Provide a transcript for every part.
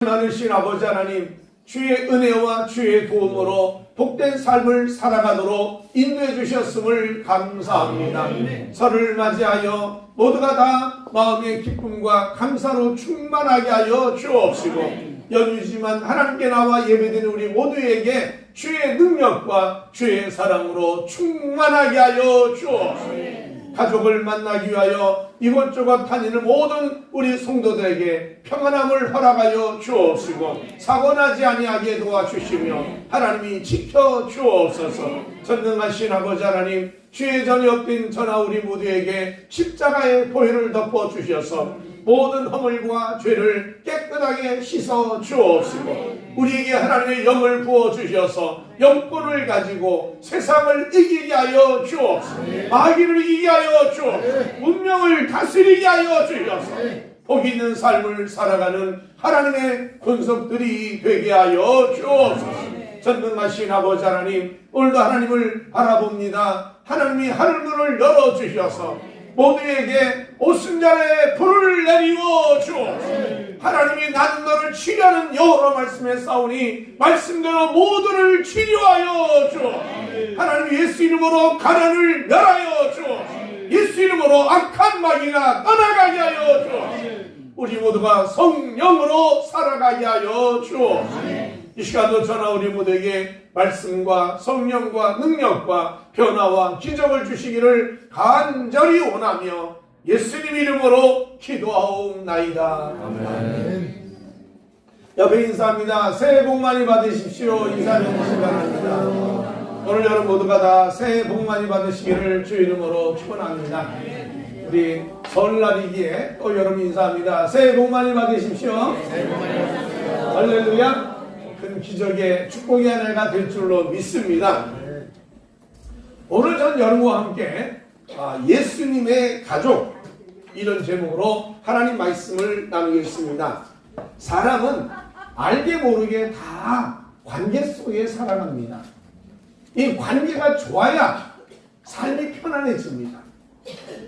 많으신 아버지 하나님, 주의 은혜와 주의 도움으로 복된 삶을 살아가도록 인도해 주셨음을 감사합니다. 설을 맞이하여 모두가 다 마음의 기쁨과 감사로 충만하게 하여 주옵시고, 연휴지만 하나님께 나와 예배드리는 우리 모두에게 주의 능력과 주의 사랑으로 충만하게 하여 주옵시고, 가족을 만나기 위하여 이곳저곳 다니는 모든 우리 성도들에게 평안함을 허락하여 주옵시고, 사고나지 아니하게 도와주시며 하나님이 지켜 주옵소서. 전능하신 아버지 하나님, 주의 전이 엎인 저나 우리 모두에게 십자가의 보혈을 덮어주셔서 모든 허물과 죄를 깨끗하게 씻어 주옵시고, 우리에게 하나님의 영을 부어주셔서 영권을 가지고 세상을 이기게 하여 주옵시고, 마귀를 이기게 하여 주옵시고, 운명을 다스리게 하여 주셔서 복 있는 삶을 살아가는 하나님의 권속들이 되게 하여 주옵소서. 전능하신 아버지 하나님, 오늘도 하나님을 바라봅니다. 하나님이 하늘문을 열어주셔서 모두에게 오순절에 불을 내리워 주옵소서. 하나님이 나는 너를 치료하는 여호와 말씀에 싸우니 말씀대로 모두를 치료하여 주옵소서. 하나님 예수 이름으로 가난을 멸하여 주옵소서. 예수 이름으로 악한 마귀가 떠나가게 하여 주옵소서. 우리 모두가 성령으로 살아가게 하여 주옵소서. 이 시간도 저나 우리 모두에게 말씀과 성령과 능력과 변화와 기적을 주시기를 간절히 원하며 예수님 이름으로 기도하옵나이다. 아멘. 옆에 인사합니다. 새해 복 많이 받으십시오. 인사해 주시기 바랍니다. 오늘 여러분 모두가 다 새해 복 많이 받으시기를 주 이름으로 축원합니다. 우리 설날이기에 또 여러분 인사합니다. 새해 복 많이 받으십시오. 새해 복 많이 받으십시오. 할렐루야. 큰 기적의 축복의 한 해가 될 줄로 믿습니다. 오늘 전 여러분과 함께 예수님의 가족, 이런 제목으로 하나님 말씀을 나누겠습니다. 사람은 알게 모르게 다 관계 속에 살아갑니다. 이 관계가 좋아야 삶이 편안해집니다.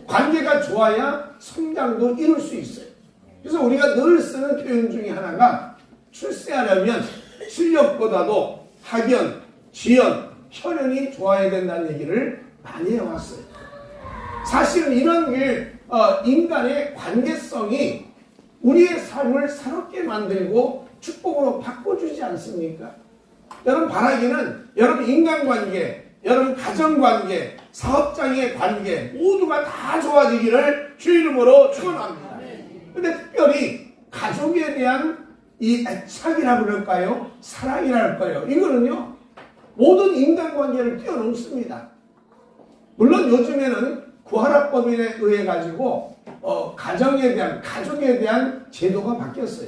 관계가 좋아야 성장도 이룰 수 있어요. 그래서 우리가 늘 쓰는 표현 중에 하나가, 출세하려면 실력보다도 학연, 지연, 혈연이 좋아야 된다는 얘기를 많이 해왔어요. 사실은 이런 게 인간의 관계성이 우리의 삶을 새롭게 만들고 축복으로 바꿔주지 않습니까? 여러분 바라기는 여러분 인간관계, 여러분 가정관계, 사업장의 관계 모두가 다 좋아지기를 주 이름으로 축원합니다. 근데 특별히 가족에 대한 이 애착이라 그럴까요? 사랑이라 할까요? 이거는요, 모든 인간관계를 뛰어넘습니다. 물론 요즘에는 구하라법에 의해 가지고 가정에 대한, 가족에 대한 제도가 바뀌었어요.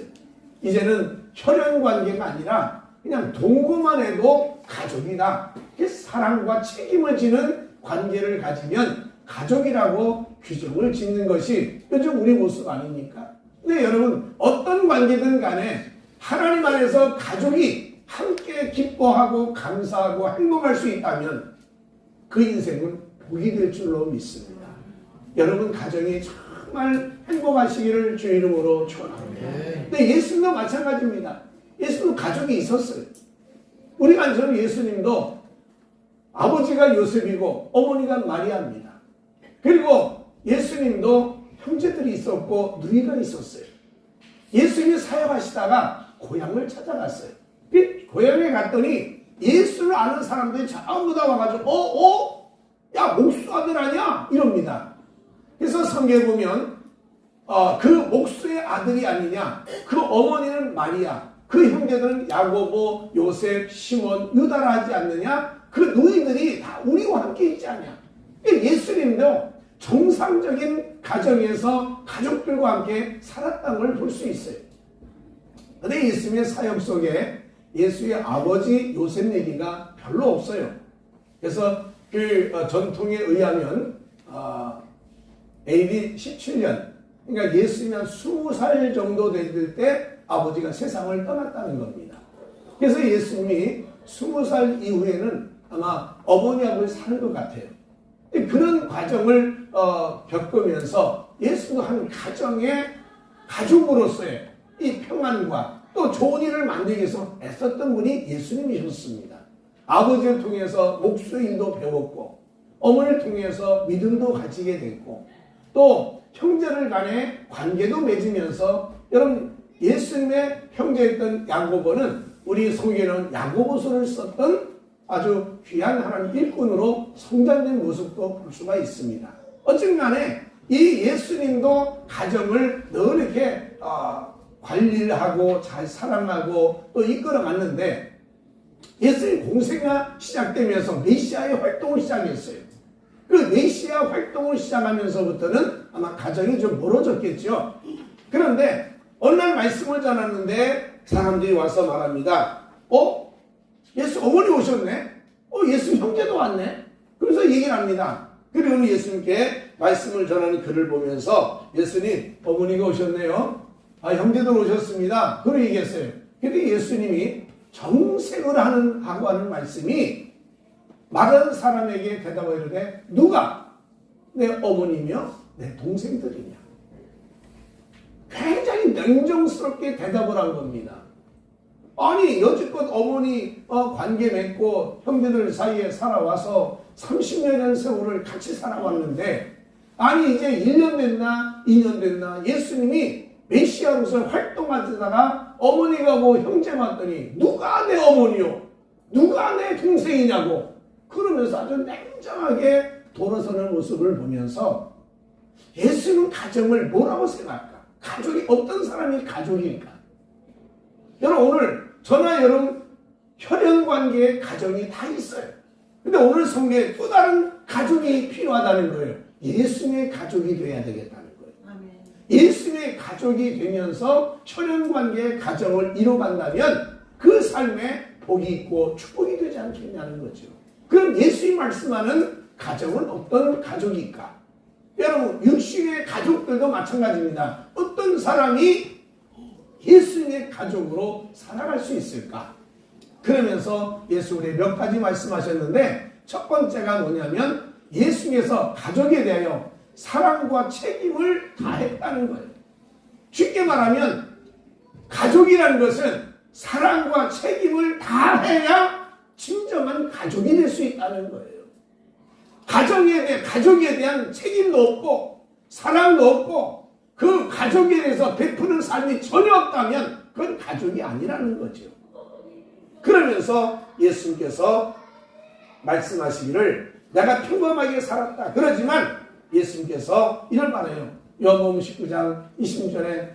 이제는 혈연관계가 아니라 그냥 동거만 해도 가족이다. 사랑과 책임을 지는 관계를 가지면 가족이라고 규정을 짓는 것이 요즘 우리 모습 아닙니까? 근데 여러분, 어떤 관계든 간에 하나님 안에서 가족이 함께 기뻐하고 감사하고 행복할 수 있다면 그 인생은 복이 될 줄로 믿습니다. 여러분 가정이 정말 행복하시기를 주 이름으로 축원합니다. 근데 예수님도 마찬가지입니다. 예수님도 가족이 있었어요. 우리가 아는 예수님도 아버지가 요셉이고 어머니가 마리아입니다. 그리고 예수님도 형제들이 있었고 누이가 있었어요. 예수님이 사역하시다가 고향을 찾아갔어요. 고향에 갔더니 예수를 아는 사람들이 전부 다 와가지고 야 목수 아들 아니야? 이럽니다. 그래서 성경에 보면 그 목수의 아들이 아니냐, 그 어머니는 마리아, 그 형제들은 야고보, 요셉, 시몬, 유다라 하지 않느냐? 그 누이들이 다 우리와 함께 있지 않냐? 예수님도 정상적인 가정에서 가족들과 함께 살았다는 걸 볼 수 있어요. 그런데 예수님의 사역 속에 예수의 아버지 요셉 얘기가 별로 없어요. 그래서 그 전통에 의하면 AD 17년, 그러니까 예수님이 한 20살 정도 됐을 때 아버지가 세상을 떠났다는 겁니다. 그래서 예수님이 20살 이후에는 아마 어머니하고 사는 것 같아요. 그런 과정을 겪으면서 예수도 한 가정의 가족으로서의 이 평안과 또 좋은 일을 만들기 위해서 애썼던 분이 예수님이셨습니다. 아버지를 통해서 목수일도 배웠고 어머니를 통해서 믿음도 가지게 됐고 또 형제들 간의 관계도 맺으면서 여러분 예수님의 형제였던 야고보는 우리 성경에는 야고보서를 썼던 아주 귀한 하나님 일꾼으로 성장된 모습도 볼 수가 있습니다. 어쨌든 간에 이 예수님도 가정을 늘 이렇게 관리를 하고 잘 사랑하고 또 이끌어갔는데 예수님 공생애가 시작되면서 메시아의 활동을 시작했어요. 그 메시아 활동을 시작하면서부터는 아마 가정이 좀 멀어졌겠죠. 그런데 어느 날 말씀을 전하는데 사람들이 와서 말합니다. 예수 어머니 오셨네? 예수 형제도 왔네? 그래서 얘기를 합니다. 그리고 예수님께 말씀을 전하는 글을 보면서 예수님 어머니가 오셨네요. 형제도 오셨습니다. 그렇게 얘기했어요. 근데 예수님이 정색을 하고 하는 말씀이 말하는 사람에게 대답을 이르되 누가 내 어머니며 내 동생들이냐. 굉장히 냉정스럽게 대답을 한 겁니다. 아니 여지껏 어머니 관계 맺고 형제들 사이에 살아와서 30년이라는 세월을 같이 살아왔는데 아니 이제 1년 됐나 2년 됐나 예수님이 메시아로서 활동하다가 어머니가 뭐 형제 왔더니 누가 내 어머니요? 누가 내 동생이냐고 그러면서 아주 냉정하게 돌아서는 모습을 보면서 예수는 가정을 뭐라고 생각할까? 가족이 어떤 사람이 가족일까? 여러분 오늘 저나 여러분 혈연관계의 가정이 다 있어요. 근데 오늘 성경에 또 다른 가족이 필요하다는 거예요. 예수님의 가족이 돼야 되겠다는 거예요. 아멘. 예수님의 가족이 되면서 혈연관계의 가정을 이뤄간다면 그 삶에 복이 있고 축복이 되지 않겠냐는 거죠. 그럼 예수님이 말씀하는 가정은 어떤 가족일까? 여러분 육신의 가족들도 마찬가지입니다. 어떤 사람이 예수님의 가족으로 살아갈 수 있을까? 그러면서 예수님이 몇 가지 말씀하셨는데 첫 번째가 뭐냐면 예수님께서 가족에 대하여 사랑과 책임을 다했다는 거예요. 쉽게 말하면 가족이라는 것은 사랑과 책임을 다해야 진정한 가족이 될 수 있다는 거예요. 가족에 대한 책임도 없고 사랑도 없고 그 가족에 대해서 베푸는 삶이 전혀 없다면 그건 가족이 아니라는 거죠. 그러면서 예수님께서 말씀하시기를 내가 평범하게 살았다. 그러지만 예수님께서 이런 말해요. 요한복음 19장 26절에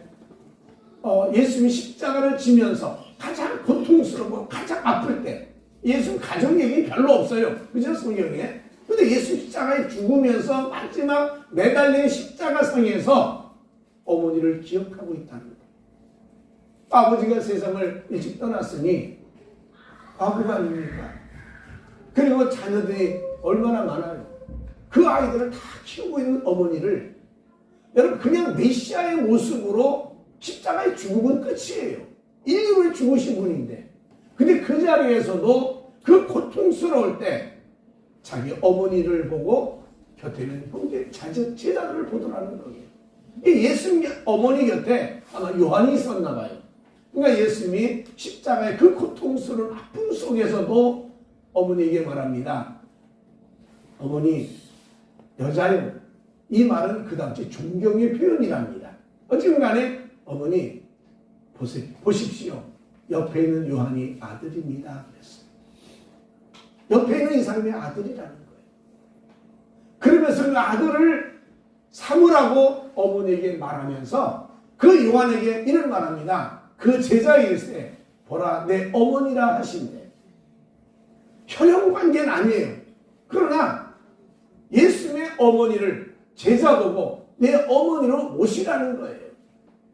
예수님이 십자가를 지면서 가장 고통스럽고 가장 아플 때 예수님 가족 얘기 별로 없어요. 그죠? 성경에. 근데 예수 십자가에 죽으면서 마지막 매달린 십자가상에서 어머니를 기억하고 있다는 거예요. 아버지가 세상을 일찍 떠났으니 과부가 아닙니까? 그리고 자녀들이 얼마나 많아요. 그 아이들을 다 키우고 있는 어머니를 여러분 그냥 메시아의 모습으로 십자가에 죽으면 끝이에요. 인류를 죽으신 분인데 근데 그 자리에서도 그 고통스러울 때 자기 어머니를 보고 곁에 있는 형제 제자들을 보더라는 거예요. 예수님 어머니 곁에 아마 요한이 있었나 봐요. 그러니까 예수님이 십자가의 그 고통스러운 아픔 속에서도 어머니에게 말합니다. 어머니 여자요. 이 말은 그 당시 존경의 표현이랍니다. 어쨌든 간에 어머니 보십시오. 옆에 있는 요한이 아들입니다. 그랬어요. 옆에 있는 이 사람이 아들이라는 거예요. 그러면서 그 아들을 삼으라고 어머니에게 말하면서 그 요한에게 이런 말합니다. 그 제자일세 보라 내 어머니라 하신대. 혈연관계는 아니에요. 그러나 예수님의 어머니를 제자 보고 내 어머니로 모시라는 거예요.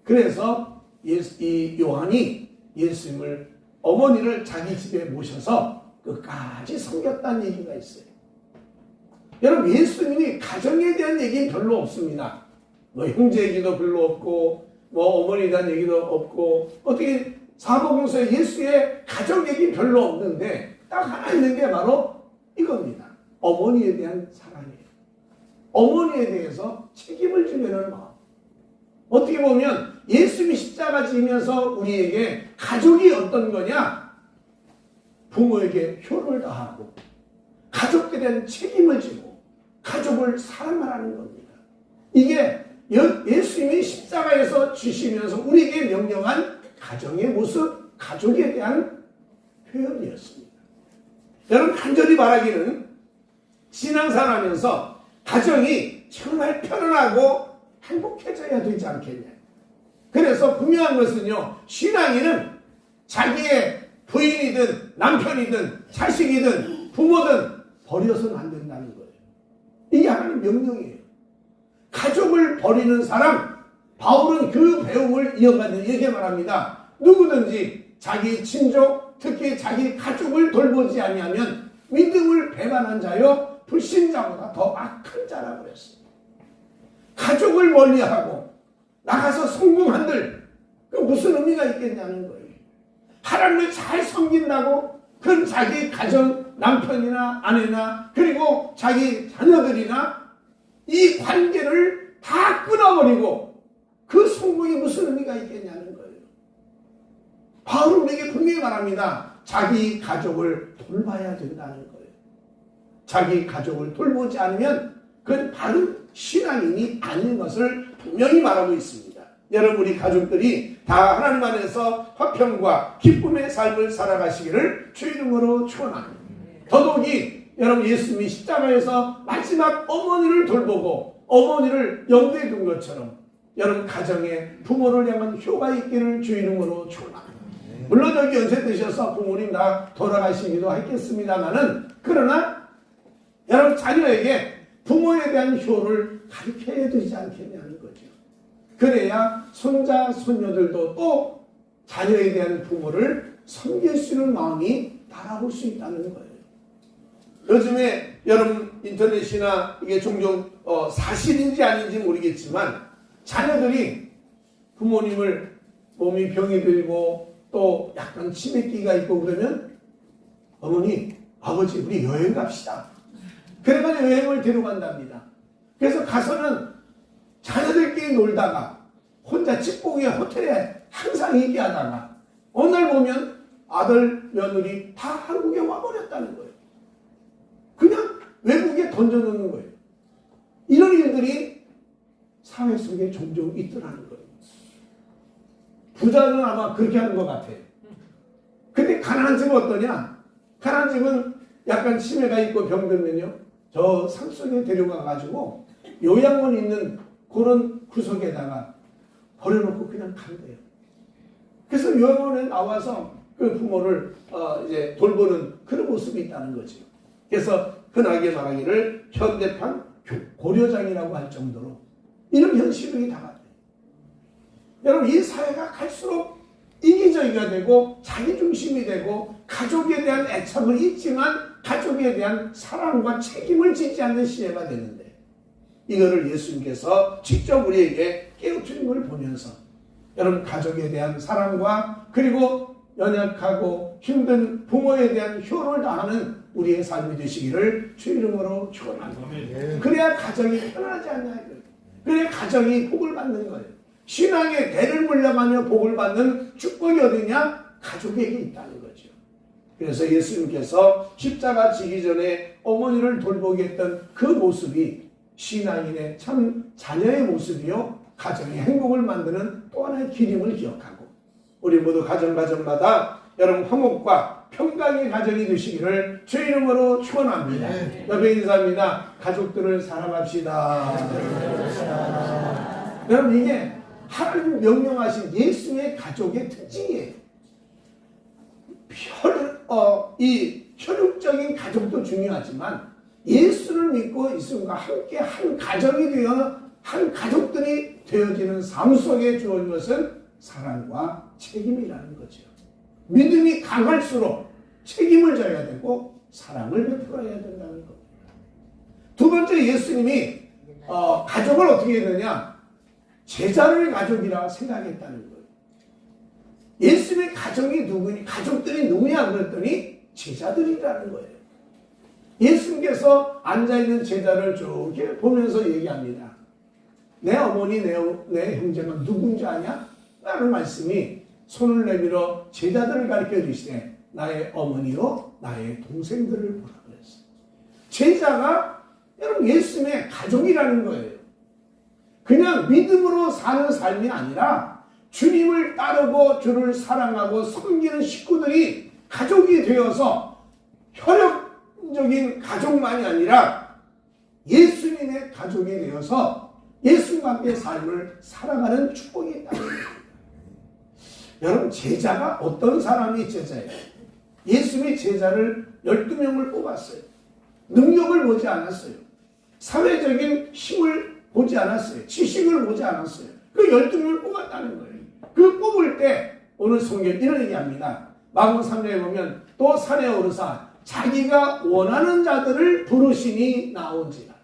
그래서 이 요한이 예수님을 어머니를 자기 집에 모셔서 끝까지 섬겼다는 얘기가 있어요. 여러분 예수님이 가정에 대한 얘기는 별로 없습니다. 뭐 형제 얘기도 별로 없고 뭐 어머니에 대한 얘기도 없고 어떻게 사복음서에 예수의 가족 얘기 별로 없는데 딱 하나 있는 게 바로 이겁니다. 어머니에 대한 사랑이에요. 어머니에 대해서 책임을 지려는 마음. 어떻게 보면 예수님이 십자가 지면서 우리에게 가족이 어떤 거냐? 부모에게 효를 다하고 가족들에 대한 책임을 지고 가족을 사랑하라는 겁니다. 이게 예수님이 십자가에서 주시면서 우리에게 명령한 가정의 모습, 가족에 대한 표현이었습니다. 여러분, 간절히 바라기는 신앙생활하면서 가정이 정말 편안하고 행복해져야 되지 않겠냐. 그래서 분명한 것은요, 신앙인은 자기의 부인이든 남편이든 자식이든 부모든 버려서는 안 된다는 거예요. 이게 하나님 명령이에요. 가족을 버리는 사람, 바울은 그 배움을 이어가는 얘기 말합니다. 누구든지 자기 친족, 특히 자기 가족을 돌보지 아니하면 믿음을 배반한 자요 불신자보다 더 악한 자라고 그랬습니다. 가족을 멀리하고 나가서 성공한들 그 무슨 의미가 있겠냐는 거예요. 하나님을 잘 섬긴다고 그건 자기 가정, 남편이나 아내나 그리고 자기 자녀들이나 이 관계를 다 끊어버리고 그 성공이 무슨 의미가 있겠냐는 거예요. 바울은 우리에게 분명히 말합니다. 자기 가족을 돌봐야 된다는 거예요. 자기 가족을 돌보지 않으면 그건 바로 신앙인이 아닌 것을 분명히 말하고 있습니다. 여러분, 우리 가족들이 다 하나님 안에서 화평과 기쁨의 삶을 살아가시기를 주 이름으로 축원합니다. 더더욱이 여러분, 예수님이 십자가에서 마지막 어머니를 돌보고 어머니를 염두에 둔 것처럼 여러분 가정에 부모를 향한 효가 있기를 주 이름으로 축원합니다. 물론 여기 연세 드셔서 부모님 다 돌아가시기도 했겠습니다만은 그러나 여러분 자녀에게 부모에 대한 효를 가르쳐야 되지 않겠냐는 거죠. 그래야 손자 손녀들도 또 자녀에 대한 부모를 섬길 수 있는 마음이 따라올 수 있다는 거예요. 요즘에 여러분 인터넷이나 이게 종종 사실인지 아닌지 모르겠지만 자녀들이 부모님을 몸이 병이 들고 또 약간 치매기가 있고 그러면 어머니, 아버지 우리 여행 갑시다. 그래가지고 여행을 데려간답니다. 그래서 가서는 자녀들끼리 놀다가 혼자 집공의 호텔에 항상 얘기하다가 어느 날 보면 아들, 며느리 다 한국에 와버렸다는 거예요. 그냥 외국에 던져놓는 거예요. 이런 일들이 사회 속에 종종 있더라는 거예요. 부자는 아마 그렇게 하는 것 같아요. 근데 가난한 집은 어떠냐? 가난한 집은 약간 치매가 있고 병들면요, 저 산속에 데려가가지고 요양원 있는 그런 구석에다가 버려놓고 그냥 간대요. 그래서 요양원에 나와서 그 부모를 이제 돌보는 그런 모습이 있다는 거죠. 그래서 흔하게 말하기를 현대판 고려장이라고 할 정도로 이런 현실이 다가돼요. 여러분, 이 사회가 갈수록 이기적이가 되고 자기중심이 되고 가족에 대한 애착은 있지만 가족에 대한 사랑과 책임을 지지 않는 시대가 되는데 이거를 예수님께서 직접 우리에게 깨우치는 걸 보면서 여러분 가족에 대한 사랑과 그리고 연약하고 힘든 부모에 대한 효를 다하는 우리의 삶이 되시기를 주 이름으로 축원합니다. 그래야 가정이 편안하지 않냐. 그래야 가정이 복을 받는 거예요. 신앙의 대를 물려가며 복을 받는 축복이 어디냐? 가족에게 있다는 거죠. 그래서 예수님께서 십자가 지기 전에 어머니를 돌보게 했던 그 모습이 신앙인의 참 자녀의 모습이요, 가정의 행복을 만드는 또 하나의 길임을 기억하고 우리 모두 가정마다 여러분 화목과 평강의 가정이 되시기를 주 이름으로 축원합니다. 옆에 인사합니다. 가족들을 사랑합시다. 여러분, 이게 하나님 명령하신 예수의 가족의 특징이에요. 이 혈육적인 가족도 중요하지만 예수를 믿고 예수님과 함께 한 가정이 되어 한 가족들이 되어지는 삶 속에 주어진 것은 사랑과 책임이라는 거죠. 믿음이 강할수록 책임을 져야 되고 사랑을 베풀어야 된다는 겁니다. 두 번째, 예수님이 가족을 어떻게 했느냐? 제자를 가족이라 생각했다는 거예요. 예수님의 가족이 누구니? 가족들이 누구냐 그랬더니 제자들이라는 거예요. 예수님께서 앉아있는 제자를 쭉 보면서 얘기합니다. 내 어머니, 내 형제가 누군지 아냐? 라는 말씀이 손을 내밀어 제자들을 가르쳐 주시되 나의 어머니요 나의 동생들을 보라 그랬어요. 제자가 여러분 예수님의 가족이라는 거예요. 그냥 믿음으로 사는 삶이 아니라 주님을 따르고 주를 사랑하고 섬기는 식구들이 가족이 되어서 혈육적인 가족만이 아니라 예수님의 가족이 되어서 예수님과 함께 삶을 살아가는 축복이 있다는 거예요. 여러분 제자가 어떤 사람이 제자예요? 예수님이 제자를 12명을 뽑았어요. 능력을 보지 않았어요. 사회적인 힘을 보지 않았어요. 지식을 보지 않았어요. 그 12명을 뽑았다는 거예요. 그 뽑을 때 오늘 성경 이런 얘기합니다. 마가복음 3장에 보면 또 산에 오르사 자기가 원하는 자들을 부르시니 나온지라.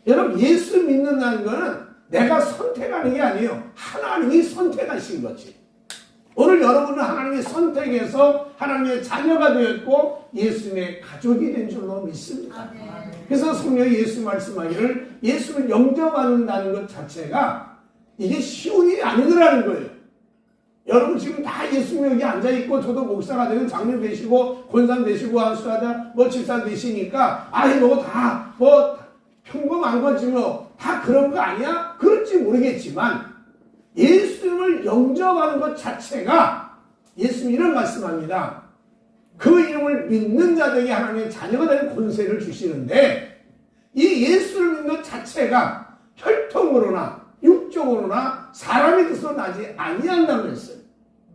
여러분 예수 믿는다는 것은 내가 선택하는 게 아니에요. 하나님이 선택하신 거지. 오늘 여러분은 하나님의 선택에서 하나님의 자녀가 되었고 예수님의 가족이 된 줄로 믿습니다. 그래서 성경에 예수 말씀하기를 예수를 영접한다는 것 자체가 이게 쉬운 일이 아니더라는 거예요. 여러분 지금 다 예수님 여기 앉아있고 저도 목사가 되면 장로 되시고 권사 되시고 수하자 집사 되시니까 이거 다 평범한 거지 다 그런 거 아니야? 그럴지 모르겠지만 예수님을 영접하는 것 자체가 예수님 이런 말씀합니다. 그 이름을 믿는 자들에게 하나님의 자녀가 되는 권세를 주시는데 이 예수를 믿는 것 자체가 혈통으로나 육적으로나 사람의 뜻으로 나지 아니한다고 했어요.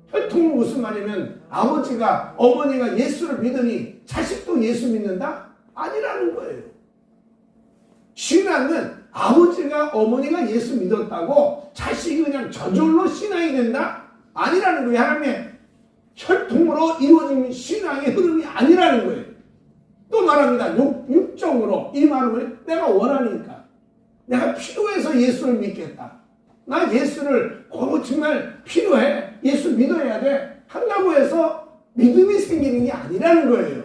혈통은 무슨 말이냐면 아버지가 어머니가 예수를 믿으니 자식도 예수 믿는다? 아니라는 거예요. 신앙은 아버지가 어머니가 예수 믿었다고 자식이 그냥 저절로 신앙이 된다? 아니라는 거예요. 하나님의 혈통으로 이루어진 신앙의 흐름이 아니라는 거예요. 또 말합니다. 육정으로 이 말은 내가 원하니까 내가 필요해서 예수를 믿겠다. 나 예수를 정말 필요해. 예수 믿어야 돼. 한다고 해서 믿음이 생기는 게 아니라는 거예요.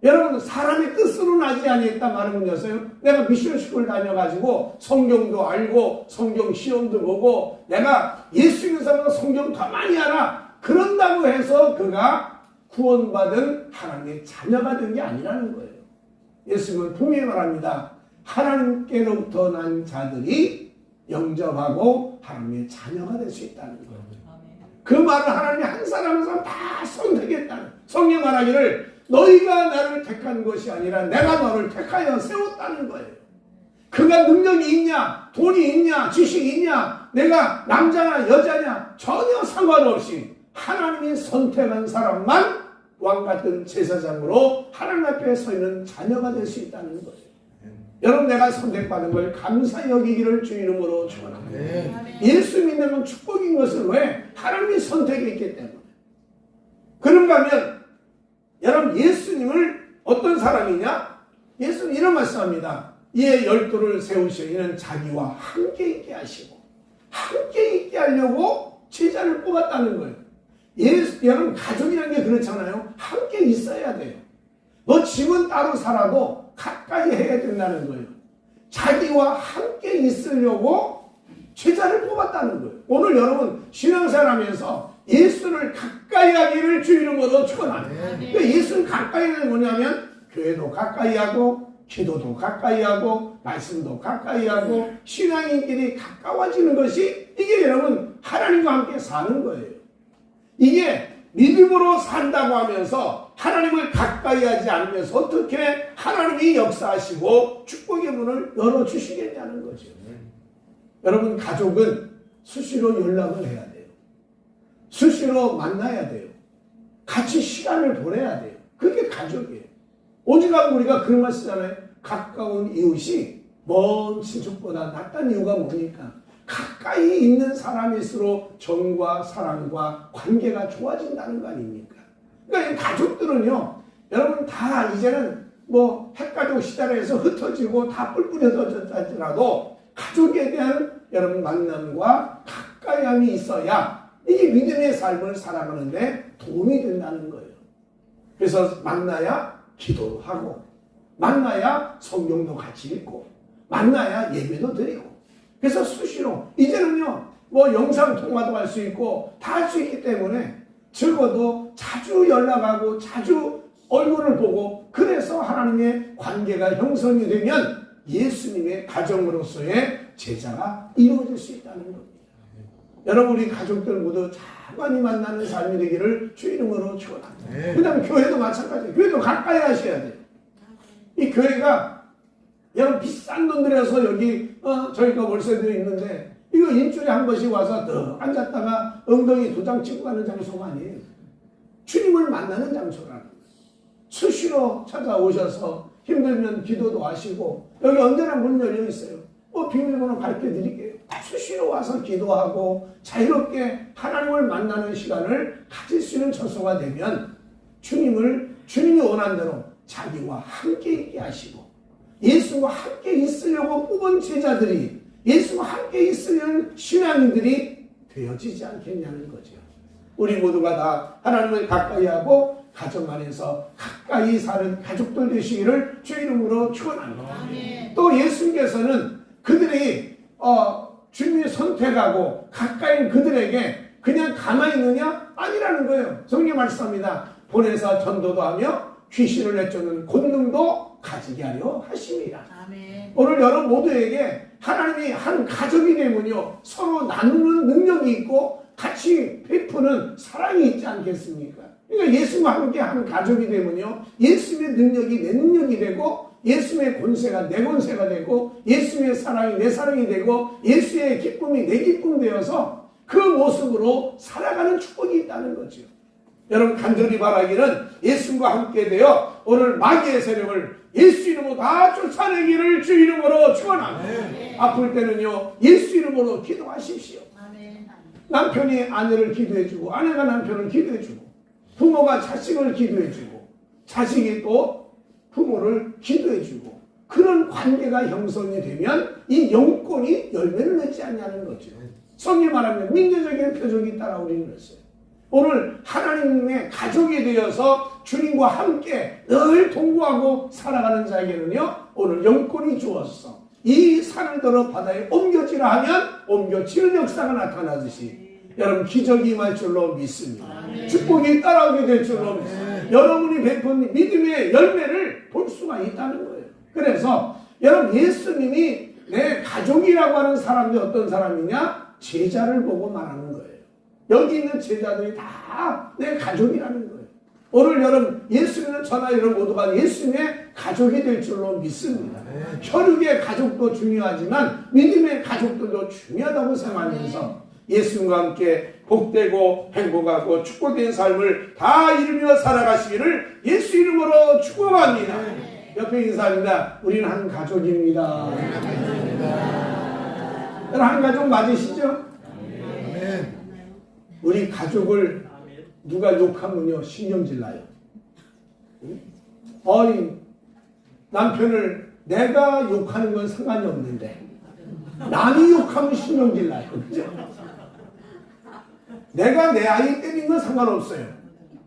여러분 사람의 뜻으로 나지 아니했다 말은 뭐였어요? 내가 미션스쿨 다녀가지고 성경도 알고 성경 시험도 보고 내가 예수 믿는 사람보다 성경 더 많이 알아. 그런다고 해서 그가 구원받은 하나님의 자녀가 된 게 아니라는 거예요. 예수님은 분명히 말합니다. 하나님께로부터 난 자들이 영접하고 하나님의 자녀가 될 수 있다는 거예요. 그 말은 하나님이 한 사람 한 사람 다 선택했다는 성경 말하기를 너희가 나를 택한 것이 아니라 내가 너를 택하여 세웠다는 거예요. 그가 능력이 있냐 돈이 있냐 지식이 있냐 내가 남자냐 여자냐 전혀 상관없이 하나님이 선택한 사람만 왕같은 제사장으로 하나님 앞에 서 있는 자녀가 될 수 있다는 거예요. 여러분 내가 선택받은 걸 감사히 여기기를 주 이름으로 축원합니다. 예수 믿는 건 축복인 것은 왜? 하나님이 선택했기 때문에. 그런가 하면 여러분 예수님을 어떤 사람이냐? 예수는 이런 말씀합니다. 이에 12를 세우시어 이는 자기와 함께 있게 하시고 함께 있게 하려고 제자를 뽑았다는 거예요. 여러분 가족이라는 게 그렇잖아요. 함께 있어야 돼요. 집은 따로 살아도 가까이 해야 된다는 거예요. 자기와 함께 있으려고 제자를 뽑았다는 거예요. 오늘 여러분 신앙생활하면서 예수를 가까이 하기를 주 이름으로 축원합니다. 그러니까 예수를 가까이 하는 게 뭐냐면 교회도 가까이 하고 기도도 가까이 하고 말씀도 가까이 하고 신앙인끼리 가까워지는 것이 이게 여러분 하나님과 함께 사는 거예요. 이게 믿음으로 산다고 하면서 하나님을 가까이 하지 않으면서 어떻게 하나님이 역사하시고 축복의 문을 열어주시겠냐는 거죠. 여러분 가족은 수시로 연락을 해야 돼요. 수시로 만나야 돼요. 같이 시간을 보내야 돼요. 그게 가족이에요. 오직하고 우리가 그런 말 쓰잖아요. 가까운 이웃이 먼 친척보다 낫다는 이유가 뭡니까? 가까이 있는 사람일수록 정과 사랑과 관계가 좋아진다는 거 아닙니까? 그러니까 가족들은요, 여러분 다 이제는 핵가족 시대에서 흩어지고 다 뿔뿔이져졌다더라도 가족에 대한 여러분 만남과 가까이함이 있어야 이게 믿음의 삶을 살아가는데 도움이 된다는 거예요. 그래서 만나야 기도하고 만나야 성경도 같이 읽고 만나야 예배도 드리고 그래서 수시로 이제는요 뭐 영상통화도 할 수 있고 다 할 수 있기 때문에 적어도 자주 연락하고 자주 얼굴을 보고 그래서 하나님의 관계가 형성이 되면 예수님의 가정으로서의 제자가 이루어질 수 있다는 겁니다. 여러분 우리 가족들 모두 잘 많이 만나는 삶이 되기를 주 이름으로 축원합니다. 그 다음에 교회도 마찬가지예요. 교회도 가까이 하셔야 돼요. 이 교회가 여러분 비싼 돈 들여서 여기 저희가 월세도 있는데 이거 일주일에 한 번씩 와서 더 앉았다가 엉덩이 도장 찍고 가는 장소가 아니에요. 주님을 만나는 장소라는 거예요. 수시로 찾아오셔서 힘들면 기도도 하시고 여기 언제나 문 열려 있어요. 비밀번호 밝혀드릴게요. 수시로 와서 기도하고 자유롭게 하나님을 만나는 시간을 가질 수 있는 처소가 되면 주님이 원하는 대로 자기와 함께 있게 하시고 예수와 함께 있으려고 뽑은 제자들이 예수와 함께 있으려는 신앙인들이 되어지지 않겠냐는 거죠. 우리 모두가 다 하나님을 가까이 하고 가정 안에서 가까이 사는 가족들 되시기를 주 이름으로 축원합니다. 또 예수님께서는 그들이 주님이 선택하고 가까이 그들에게 그냥 가만히 있느냐? 아니라는 거예요. 성경 말씀합니다. 보내사 전도도 하며 귀신을 내쫓는 권능도 가지게 하려 하십니다. 아멘. 오늘 여러분 모두에게 하나님이 한 가족이 되면요 서로 나누는 능력이 있고 같이 베푸는 사랑이 있지 않겠습니까? 그러니까 예수와 함께 하는 가족이 되면요 예수의 능력이 내 능력이 되고 예수의 권세가 내 권세가 되고 예수의 사랑이 내 사랑이 되고 예수의 기쁨이 내 기쁨 되어서 그 모습으로 살아가는 축복이 있다는 거죠. 여러분 간절히 바라기는 예수와 함께 되어 오늘 마귀의 세력을 예수 이름으로 다 쫓아내기를 주 이름으로 축원합니다. 아플 때는요 예수 이름으로 기도하십시오. 남편이 아내를 기도해주고 아내가 남편을 기도해주고 부모가 자식을 기도해주고 자식이 또 부모를 기도해주고 그런 관계가 형성이 되면 이 영권이 열매를 맺지 않냐는 거죠. 성경 말하면 민주적인 표적이 따라오리는 것이에요. 오늘 하나님의 가족이 되어서 주님과 함께 늘 동거하고 살아가는 자에게는요 오늘 영권이 주어서 이 산을 들어 바다에 옮겨지라 하면 옮겨지는 역사가 나타나듯이 여러분 기적이 임할 줄로 믿습니다. 축복이 따라오게 될 줄로 믿습니다. 여러분이 베푼 믿음의 열매를 볼 수가 있다는 거예요. 그래서 여러분 예수님이 내 가족이라고 하는 사람이 어떤 사람이냐? 제자를 보고 말하는 거예요. 여기 있는 제자들이 다 내 가족이라는 거예요. 오늘 여러분 예수님은 저나 여러분 모두가 예수님의 가족이 될 줄로 믿습니다. 혈육의 가족도 중요하지만 믿음의 가족들도 중요하다고 생각하면서 예수님과 함께 복되고 행복하고 축복된 삶을 다 이루며 살아가시기를 예수 이름으로 축복합니다. 옆에 인사합니다. 우리는 한 가족입니다. 여러분 한 가족 맞으시죠? 우리 가족을 누가 욕하면요 신경질 나요. 남편을 내가 욕하는 건 상관이 없는데 남이 욕하면 신경질 나요. 그죠? 내가 내 아이 때리는 건 상관없어요.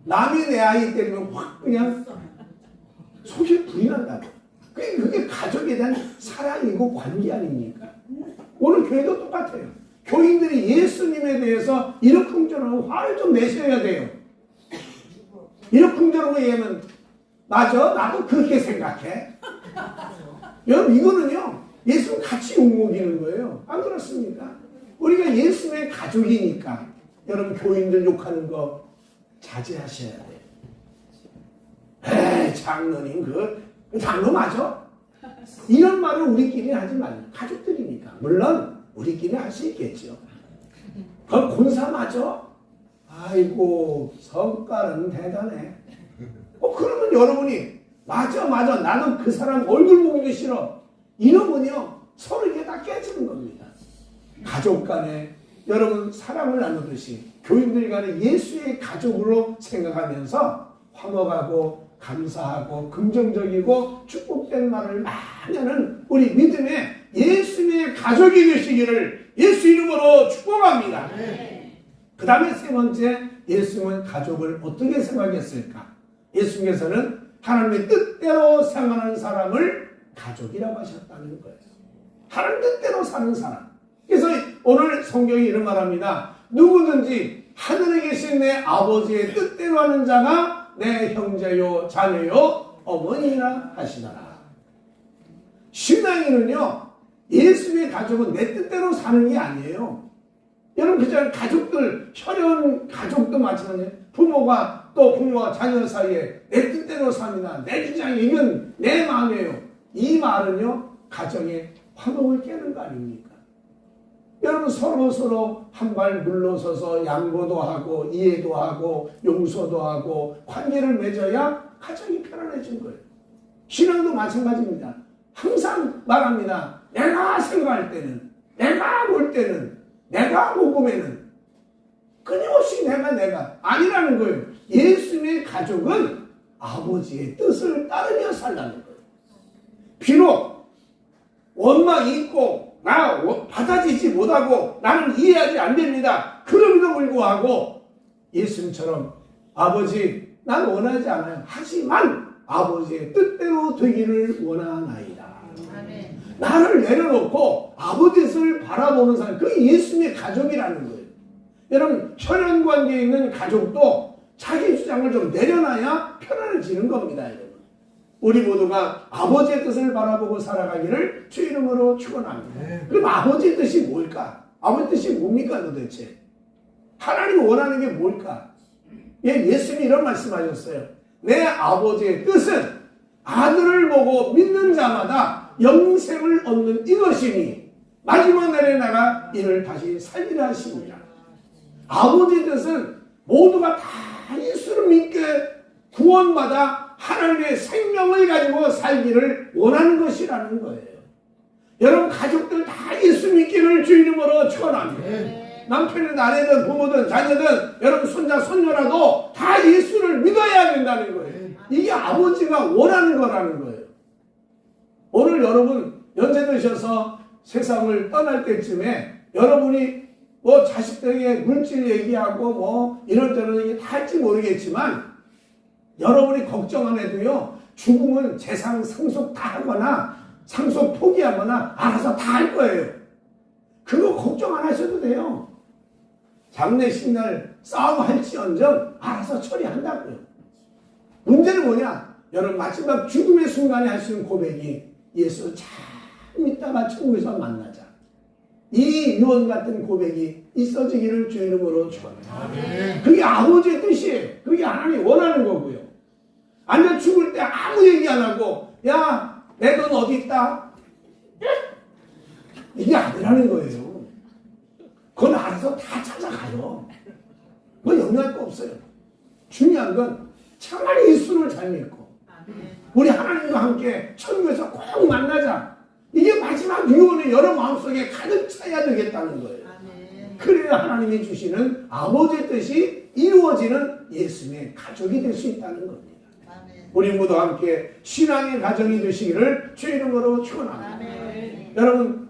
남이 내 아이 때리면 확 그냥 속이 불이 난다고. 그게 가족에 대한 사랑이고 관계 아닙니까? 오늘 교회도 똑같아요. 교인들이 예수님에 대해서 이러쿵저러쿵 화를 좀 내셔야 돼요. 이러쿵저러쿵 얘기하면 맞아 나도 그렇게 생각해. 여러분 이거는요 예수님 같이 욕먹이는 거예요. 안 그렇습니까? 우리가 예수님의 가족이니까 여러분 교인들 욕하는 거 자제하셔야 돼요. 에이 장로님 그 장로 맞아? 이런 말을 우리끼리 하지 말고 가족들이니까. 물론 우리끼리 할 수 있겠죠. 그 권사 맞아? 아이고 성깔은 대단해. 그러면 여러분이 맞아 나도 그 사람 얼굴 보기도 싫어 이러면요 서로 이게 다 깨지는 겁니다. 가족 간에 여러분 사랑을 나누듯이 교인들 간에 예수의 가족으로 생각하면서 화목하고 감사하고 긍정적이고 축복된 말을 많이 하는 우리 믿음의 예수님의 가족이 되시기를 예수 이름으로 축복합니다. 그 다음에 세 번째 예수님은 가족을 어떻게 생각했을까? 예수님께서는 하나님의 뜻대로 생활하는 사람을 가족이라고 하셨다는 거예요. 하나님 뜻대로 사는 사람. 그래서 오늘 성경이 이런 말합니다. 누구든지 하늘에 계신 내 아버지의 뜻대로 하는 자가 내 형제요 자매요 어머니라 하시더라. 신앙인은요, 예수의 가족은 내 뜻대로 사는 게 아니에요. 여러분, 그저 가족들, 혈연 가족도 마찬가지예요. 부모가 또 부모와 자녀 사이에 내 뜻대로 삽니다. 내 주장이 이건 내 마음이에요. 이 말은요, 가정의 화목을 깨는 거 아닙니까? 여러분, 서로 한 발 물러서서 양보도 하고 이해도 하고 용서도 하고 관계를 맺어야 가정이 편안해진 거예요. 신앙도 마찬가지입니다. 항상 말합니다. 내가 생각할 때는, 내가 볼 때는, 내가 모금에는 끊임없이 내가 아니라는 거예요. 예수님의 가족은 아버지의 뜻을 따르며 살라는 거예요. 비록 원망이 있고 나 받아들이지 못하고 나는 이해하지 안 됩니다. 그럼에도 불구하고 예수님처럼 아버지 난 원하지 않아요. 하지만 아버지의 뜻대로 되기를 원하나이다. 아멘. 나를 내려놓고 아버지의 뜻을 바라보는 사람, 그게 예수님의 가족이라는 거예요. 여러분, 혈연관계에 있는 가족도 자기 주장을 좀 내려놔야 편안해지는 겁니다. 여러분, 우리 모두가 아버지의 뜻을 바라보고 살아가기를 주 이름으로 축원합니다. 그럼 아버지의 뜻이 뭘까? 아버지의 뜻이 뭡니까 도대체? 하나님이 원하는 게 뭘까? 예수님이 이런 말씀하셨어요. 내 아버지의 뜻은 아들을 보고 믿는 자마다 영생을 얻는 이것이니 마지막 날에 나가 이를 다시 살리라 하십니다. 아버지의 뜻은 모두가 다 예수를 믿게 구원받아 하나님의 생명을 가지고 살기를 원하는 것이라는 거예요. 여러분, 가족들 다 예수 믿기를 주 이름으로 축원합니다. 남편이든 아내든 부모든 자녀든 여러분 손자 손녀라도 다 예수를 믿어야 된다는 거예요. 이게 아버지가 원하는 거라는 거예요. 오늘 여러분 연세 드셔서 세상을 떠날 때쯤에 여러분이 뭐 자식들에게 물질 얘기하고 뭐 이런저런 얘기 다 할지 모르겠지만 여러분이 걱정 안 해도요, 죽으면 재산 상속 다 하거나 상속 포기하거나 알아서 다 할 거예요. 그거 걱정 안 하셔도 돼요. 장례식날 싸움할지언정 알아서 처리한다고요. 문제는 뭐냐? 여러분, 마지막 죽음의 순간에 할 수 있는 고백이 예수 참 이따가 천국에서 만나자. 이 유언 같은 고백이 있어지기를 주 이름으로 축원합니다. 그게 아버지의 뜻이에요. 그게 하나님이 원하는 거고요. 아니면 죽을 때 아무 얘기 안 하고 야, 내 돈 어디 있다? 이게 아니라는 거예요. 그건 알아서 다 찾아가요. 그건 영향할 거 없어요. 중요한 건 차라리 예수를 잘 믿고 우리 하나님과 함께 천국에서 꼭 만나자. 이게 마지막 유언이 여러 마음속에 가득 차야 되겠다는 거예요. 그래야 하나님이 주시는 아버지의 뜻이 이루어지는 예수님의 가족이 될 수 있다는 겁니다. 우리 모두 함께 신앙의 가정이 되시기를 주 이름으로 축원합니다. 여러분,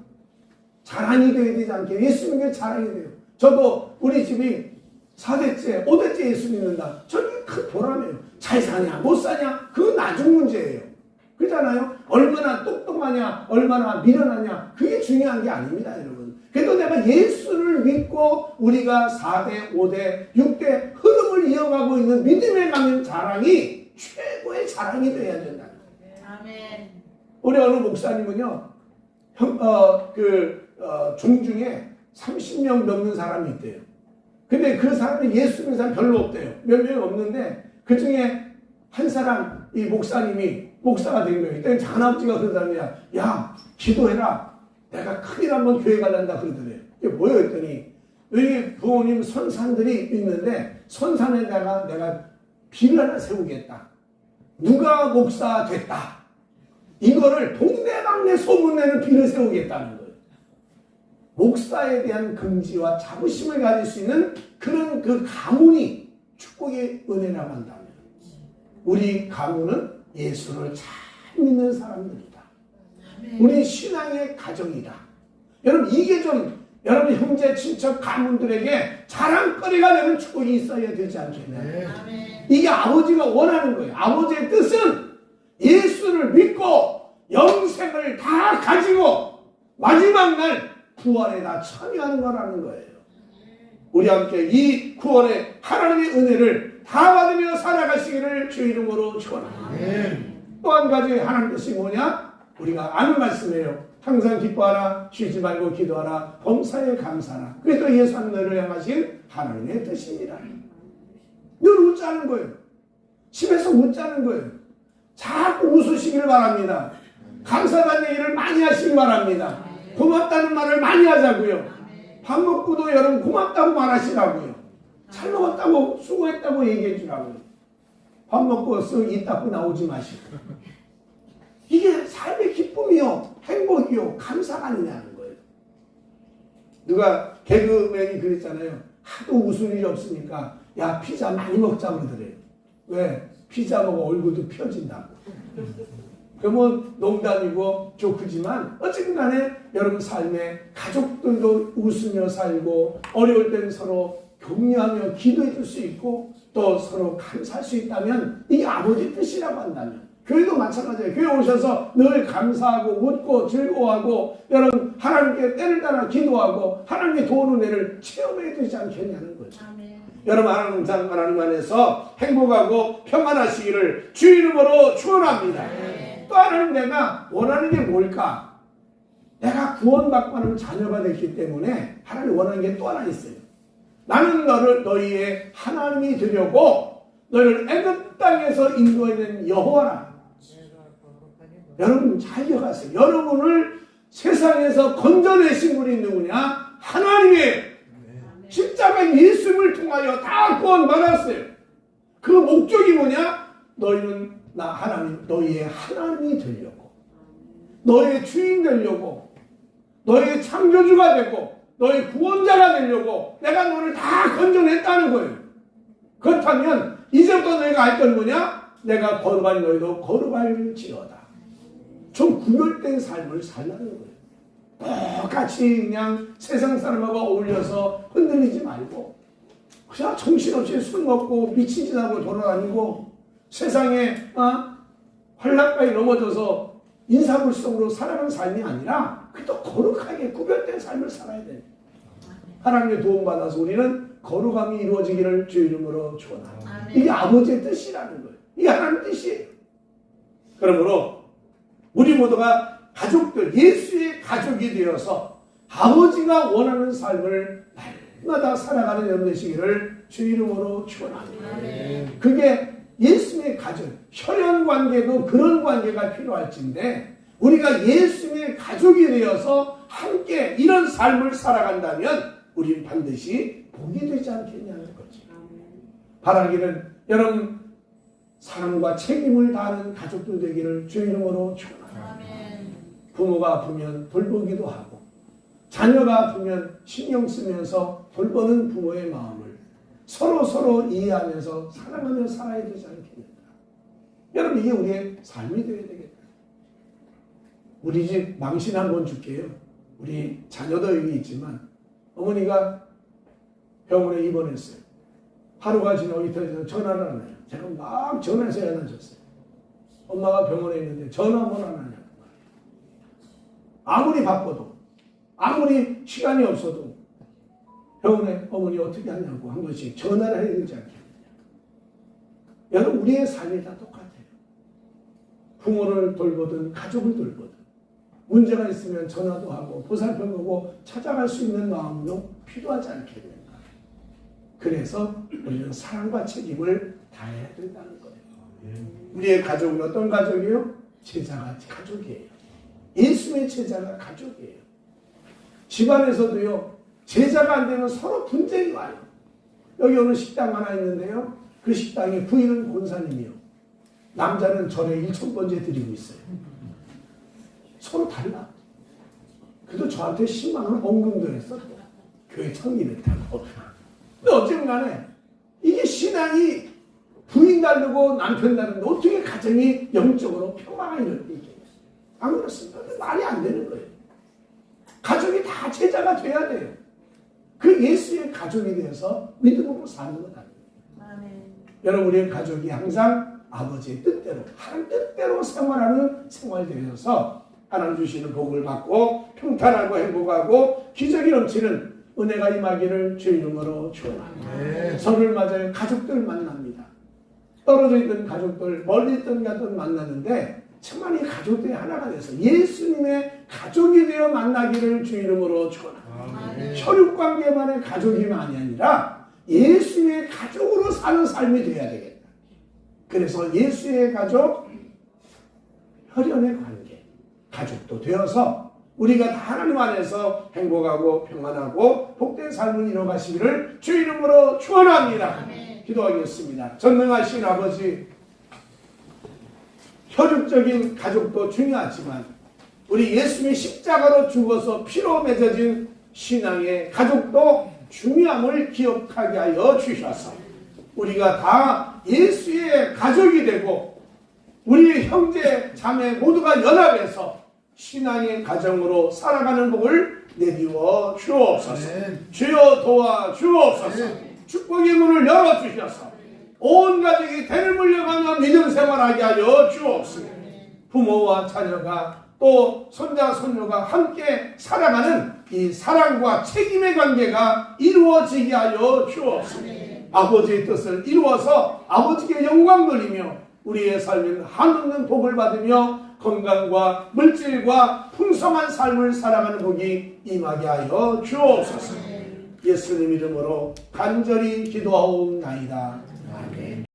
자랑이 되어야 되지 않게 예수님의 자랑이 돼요. 저도 우리 집이 4대째, 5대째 예수 믿는다. 저는 큰 보람이에요. 잘 사냐, 못 사냐, 그건 나중 문제예요. 그렇잖아요? 얼마나 똑똑하냐, 얼마나 미련하냐, 그게 중요한 게 아닙니다, 여러분. 그래도 내가 예수를 믿고 우리가 4대, 5대, 6대 흐름을 이어가고 있는 믿음에 가는 자랑이 최고의 자랑이 되어야 된다는 거예요. 아멘. 우리 어느 목사님은요, 종 중에 30명 넘는 사람이 있대요. 근데 그 사람이 예수 믿는 사람 별로 없대요. 몇 명이 없는데 그 중에 한 사람, 이 목사님이 목사가 된 거예요. 그때 장아버지가 그러더라고요. 야, 기도해라. 내가 큰일 한번 교회 갈란다 그러더래요. 이게 뭐예요? 했더니 여기 부모님 선산들이 있는데 선산에다가 내가 비를 하나 세우겠다. 누가 목사 됐다. 이거를 동네방네 소문내는 비를 세우겠다는 거예요. 목사에 대한 긍지와 자부심을 가질 수 있는 그런 그 가문이 축복의 은혜라고 한다면 우리 가문은 예수를 잘 믿는 사람들이다. 우리 신앙의 가정이다. 여러분, 이게 좀 여러분 형제 친척 가문들에게 자랑거리가 되는 축복이 있어야 되지 않겠나요? 이게 아버지가 원하는 거예요. 아버지의 뜻은 예수를 믿고 영생을 다 가지고 마지막 날 구원에 다 참여하는 거라는 거예요. 우리 함께 이 구원의 하나님의 은혜를 다 받으며 살아가시기를 주 이름으로 축원합니다. 또 한 가지 하나님 뜻이 뭐냐? 우리가 아는 말씀이에요. 항상 기뻐하라, 쉬지 말고 기도하라, 범사에 감사하라. 그게 또 예수 너희를 향하신 하나님의 뜻입니다. 늘 웃자는 거예요. 집에서 웃자는 거예요. 자꾸 웃으시길 바랍니다. 감사하다는 얘기를 많이 하시기 바랍니다. 고맙다는 말을 많이 하자고요. 밥 먹고도 여러분 고맙다고 말하시라고요. 잘 먹었다고 수고했다고 얘기해 주라고요. 밥 먹고 쓱 입 닦고 나오지 마시고. 이게 삶의 기쁨이요, 행복이요, 감사가 아니냐는 거예요. 누가 개그맨이 그랬잖아요. 하도 웃을 일이 없으니까 야 피자 많이 먹자 그러더래요. 왜? 피자 먹어 얼굴도 펴진다고. 그러면 농담이고 조크지만 어쨌든 간에 여러분 삶에 가족들도 웃으며 살고 어려울 땐 서로 격려하며 기도해 줄 수 있고 또 서로 감사할 수 있다면 이게 아버지 뜻이라고 한다면 교회도 마찬가지예요. 교회 오셔서 늘 감사하고 웃고 즐거워하고 여러분 하나님께 때를 따라 기도하고 하나님의 도운 은혜를 체험해야 되지 않겠냐는 거죠. 아멘. 여러분 항상 하나님 안에서 행복하고 평안하시기를 주 이름으로 축원합니다. 또 하나는 내가 원하는 게 뭘까? 내가 구원받고 하는 자녀가 됐기 때문에 하나님 원하는 게 또 하나 있어요. 나는 너희의 하나님이 되려고 너희를 애굽 땅에서 인도해낸 여호와라. 여러분 잘 기억하세요. 여러분을 세상에서 건져내신 분이 누구냐? 하나님이에요. 십자가 예수님을 통하여 다 구원받았어요. 그 목적이 뭐냐? 너희는 나 하나님, 너희의 하나님이 되려고, 너희의 주인 되려고, 너희의 창조주가 되고, 너희 구원자가 되려고 내가 너를 다 건져냈다는 거예요. 그렇다면 이제부터 너희가 할 건 뭐냐? 내가 거룩한 너희도 거룩할지어다. 좀 구별된 삶을 살라는 거예요. 똑같이 그냥 세상 사람하고 어울려서 흔들리지 말고 그냥 정신없이 술 먹고 미친 짓 하고 돌아다니고 세상에 환락까지 넘어져서 인사불성으로 살아가는 삶이 아니라 그래도 거룩하게 구별된 삶을 살아야 돼요. 하나님의 도움받아서 우리는 거룩함이 이루어지기를 주 이름으로 축원합니다. 이게 아버지의 뜻이라는 거예요. 이게 하나님의 뜻이에요. 그러므로 우리 모두가 가족들, 예수의 가족이 되어서 아버지가 원하는 삶을 날마다 살아가는 여러분 되시기를 주 이름으로 축원합니다. 그게 예수님의 가족, 혈연 관계도 그런 관계가 필요할진데 우리가 예수님의 가족이 되어서 함께 이런 삶을 살아간다면 우리는 반드시 복이 되지 않겠냐는 거죠. 바라기는 여러분 사랑과 책임을 다하는 가족들 되기를 주 이름으로 축원합니다. 부모가 아프면 돌보기도 하고 자녀가 아프면 신경 쓰면서 돌보는 부모의 마음을 서로 이해하면서 사랑하며 살아야 되지 않겠는가. 여러분 이게 우리의 삶이 되어야 되겠다. 우리 집 망신 한번 줄게요. 우리 자녀도 여기 있지만 어머니가 병원에 입원했어요. 하루가 지나고 이틀 지나고 전화를 안 해요. 제가 막 전화해서 연락줬어요. 엄마가 병원에 있는데 전화 한번 안 하냐고. 아무리 바빠도 아무리 시간이 없어도 병원에 어머니 어떻게 하냐고 한 번씩 전화를 해야 되지 않겠느냐. 여러분 우리의 삶이 다 똑같아요. 부모를 돌보든 가족을 돌보든 문제가 있으면 전화도 하고 보살펴보고 찾아갈 수 있는 마음도 필요하지 않겠는가. 그래서 우리는 사랑과 책임을 다해야 된다는 거예요. 우리의 가족은 어떤 가족이에요? 제자가 가족이에요. 예수의 제자가 가족이에요. 집안에서도요. 제자가 안 되면 서로 분쟁이 와요. 여기 오늘 식당 하나 있는데요. 그 식당에 부인은 권사님이요. 남자는 절에 1000번째 드리고 있어요. 서로 달라. 그래도 저한테 10만 원 헌금도 했어. 교회 청기냈다고. 근데 어쨌든 간에 이게 신앙이 부인 다르고 남편 다른데 어떻게 가정이 영적으로 평화가 이럴 때 이게 안 그렇습니다. 말이 안 되는 거예요. 가족이 다 제자가 돼야 돼요. 그 예수의 가족이 되어서 믿음으로 사는 것 아니에요. 여러분 우리의 가족이 항상 아버지의 뜻대로 하나님 뜻대로 생활하는 생활이 되어서 하나님 주시는 복을 받고 평탄하고 행복하고 기적이 넘치는 은혜가 임하기를 주 이름으로 축원합니다. 설을 맞아요. 가족들 만납니다. 떨어져 있던 가족들, 멀리 있던 가족들 만나는데 정말 이 가족들이 하나가 돼서 예수님의 가족이 되어 만나기를 주 이름으로 축원합니다. 혈육관계만의 가족이 아니라 예수의 가족으로 사는 삶이 되어야 되겠다. 그래서 예수의 가족, 혈연의 관계, 가족도 되어서 우리가 다 하나님 안에서 행복하고 평안하고 복된 삶을 이뤄가시기를 주 이름으로 축원합니다. 기도하겠습니다. 전능하신 아버지, 혈육적인 가족도 중요하지만 우리 예수님이 십자가로 죽어서 피로 맺어진 신앙의 가족도 중요함을 기억하게 하여 주셔서 우리가 다 예수의 가족이 되고 우리의 형제 자매 모두가 연합해서 신앙의 가정으로 살아가는 복을 내비워 주옵소서. 주여 도와 주옵소서. 축복의 문을 열어주셔서 온 가족이 대를 물려가며 믿음 생활하게 하여 주옵소서. 부모와 자녀가 또 손자 손녀가 함께 살아가는 이 사랑과 책임의 관계가 이루어지게 하여 주옵소서. 아버지의 뜻을 이루어서 아버지께 영광 돌리며 우리의 삶은 한없는 복을 받으며 건강과 물질과 풍성한 삶을 살아가는 복이 임하게 하여 주옵소서. 예수님 이름으로 간절히 기도하옵나이다. 아멘.